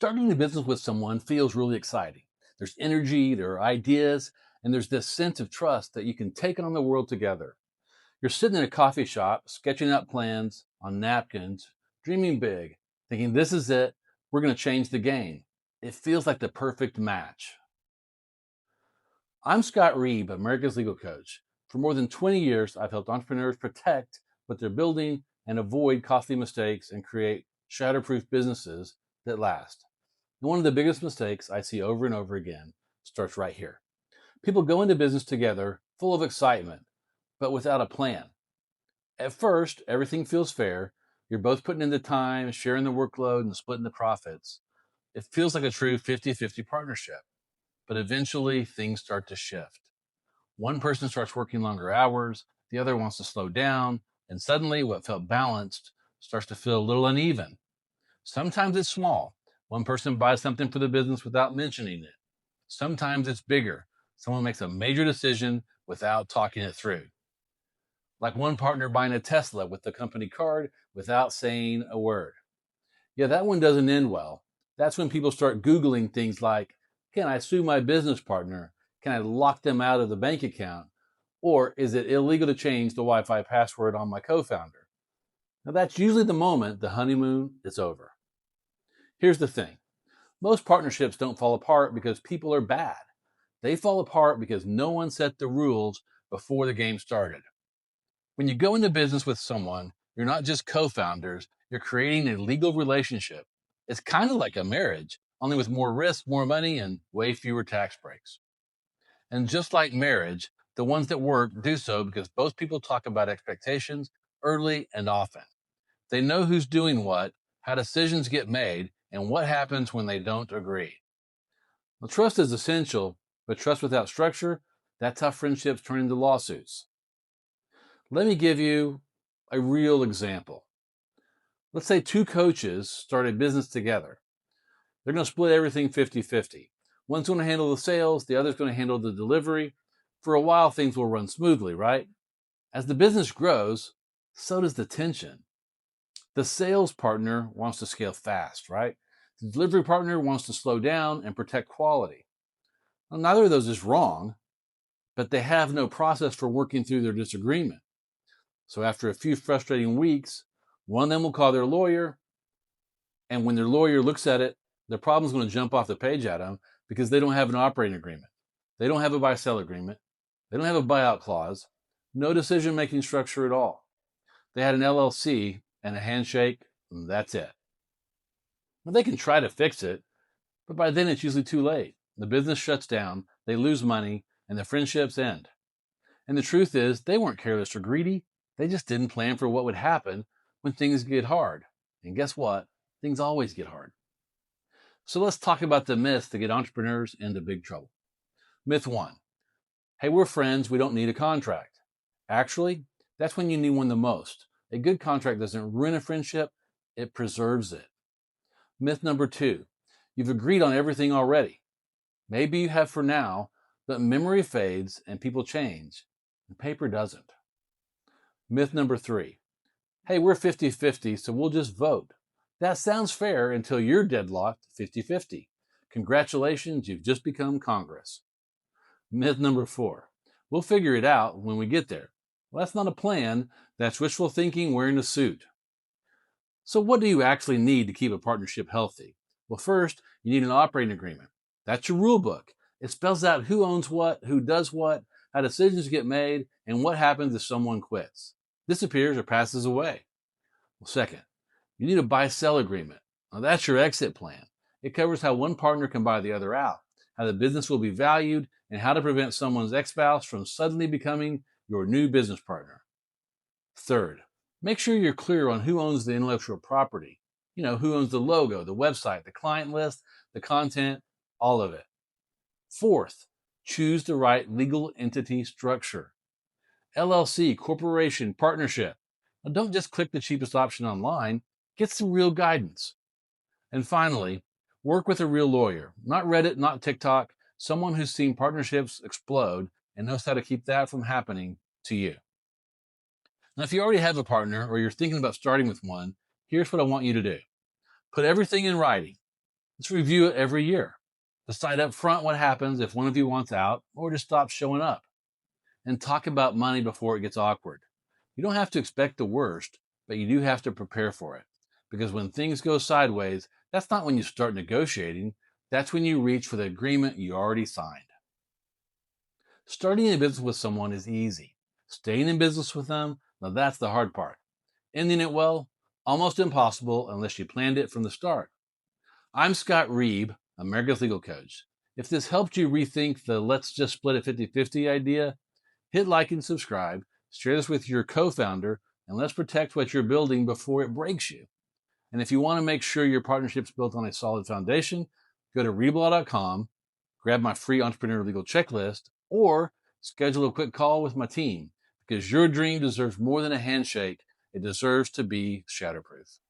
Starting a business with someone feels really exciting. There's energy, there are ideas, and there's this sense of trust that you can take on the world together. You're sitting in a coffee shop, sketching out plans on napkins, dreaming big, thinking this is it, we're going to change the game. It feels like the perfect match. I'm Scott Reib, America's Legal Coach. For more than 20 years, I've helped entrepreneurs protect what they're building and avoid costly mistakes and create shatterproof businesses that last. And one of the biggest mistakes I see over and over again starts right here. People go into business together full of excitement, but without a plan. At first, everything feels fair. You're both putting in the time, sharing the workload, and splitting the profits. It feels like a true 50-50 partnership, but eventually things start to shift. One person starts working longer hours, the other wants to slow down, and suddenly what felt balanced starts to feel a little uneven. Sometimes it's small. One person buys something for the business without mentioning it. Sometimes it's bigger. Someone makes a major decision without talking it through. Like one partner buying a Tesla with the company card without saying a word. Yeah, that one doesn't end well. That's when people start Googling things like, can I sue my business partner? Can I lock them out of the bank account? Or is it illegal to change the Wi-Fi password on my co-founder? Now that's usually the moment the honeymoon is over. Here's the thing. Most partnerships don't fall apart because people are bad. They fall apart because no one set the rules before the game started. When you go into business with someone, you're not just co-founders, you're creating a legal relationship. It's kind of like a marriage, only with more risk, more money, and way fewer tax breaks. And just like marriage, the ones that work do so because both people talk about expectations early and often. They know who's doing what, how decisions get made, and what happens when they don't agree. Well, trust is essential, but trust without structure, that's how friendships turn into lawsuits. Let me give you a real example. Let's say two coaches start a business together. They're going to split everything 50-50. One's going to handle the sales, the other's going to handle the delivery. For a while, things will run smoothly, right? As the business grows, so does the tension. The sales partner wants to scale fast, right? The delivery partner wants to slow down and protect quality. Well, neither of those is wrong, but they have no process for working through their disagreement. So after a few frustrating weeks, one of them will call their lawyer, and when their lawyer looks at it, the problem's going to jump off the page at them because they don't have an operating agreement. They don't have a buy-sell agreement. They don't have a buyout clause. No decision-making structure at all. They had an LLC and a handshake, and that's it. Well, they can try to fix it, but by then it's usually too late. The business shuts down, they lose money, and the friendships end. And the truth is, they weren't careless or greedy. They just didn't plan for what would happen when things get hard. And guess what? Things always get hard. So let's talk about the myths that get entrepreneurs into big trouble. Myth one. Hey, we're friends. We don't need a contract. Actually, that's when you need one the most. A good contract doesn't ruin a friendship. It preserves it. Myth number two. You've agreed on everything already. Maybe you have for now, but memory fades and people change, and paper doesn't. Myth number three. Hey, we're 50-50, so we'll just vote. That sounds fair until you're deadlocked 50-50. Congratulations, you've just become Congress. Myth number four. We'll figure it out when we get there. Well, that's not a plan. That's wishful thinking wearing a suit. So what do you actually need to keep a partnership healthy? Well, first, you need an operating agreement. That's your rule book. It spells out who owns what, who does what, how decisions get made, and what happens if someone quits, disappears, or passes away. Well, second, you need a buy-sell agreement. Now, that's your exit plan. It covers how one partner can buy the other out, how the business will be valued, and how to prevent someone's ex-spouse from suddenly becoming your new business partner. Third, make sure you're clear on who owns the intellectual property. You know, who owns the logo, the website, the client list, the content, all of it. Fourth, choose the right legal entity structure. LLC, corporation, partnership. Now, don't just click the cheapest option online. Get some real guidance. And finally, work with a real lawyer. Not Reddit, not TikTok. Someone who's seen partnerships explode and knows how to keep that from happening to you. Now, if you already have a partner or you're thinking about starting with one, here's what I want you to do. Put everything in writing. Let's review it every year. Decide up front what happens if one of you wants out or just stops showing up. And talk about money before it gets awkward. You don't have to expect the worst, but you do have to prepare for it. Because when things go sideways, that's not when you start negotiating, that's when you reach for the agreement you already signed. Starting a business with someone is easy. Staying in business with them, now that's the hard part. Ending it well, almost impossible unless you planned it from the start. I'm Scott Reib, America's Legal Coach. If this helped you rethink the let's just split it 50-50 idea, hit like and subscribe, share this with your co-founder, and let's protect what you're building before it breaks you. And if you want to make sure your partnership's built on a solid foundation, go to reblaw.com, grab my free entrepreneur legal checklist, or schedule a quick call with my team, because your dream deserves more than a handshake. It deserves to be shatterproof.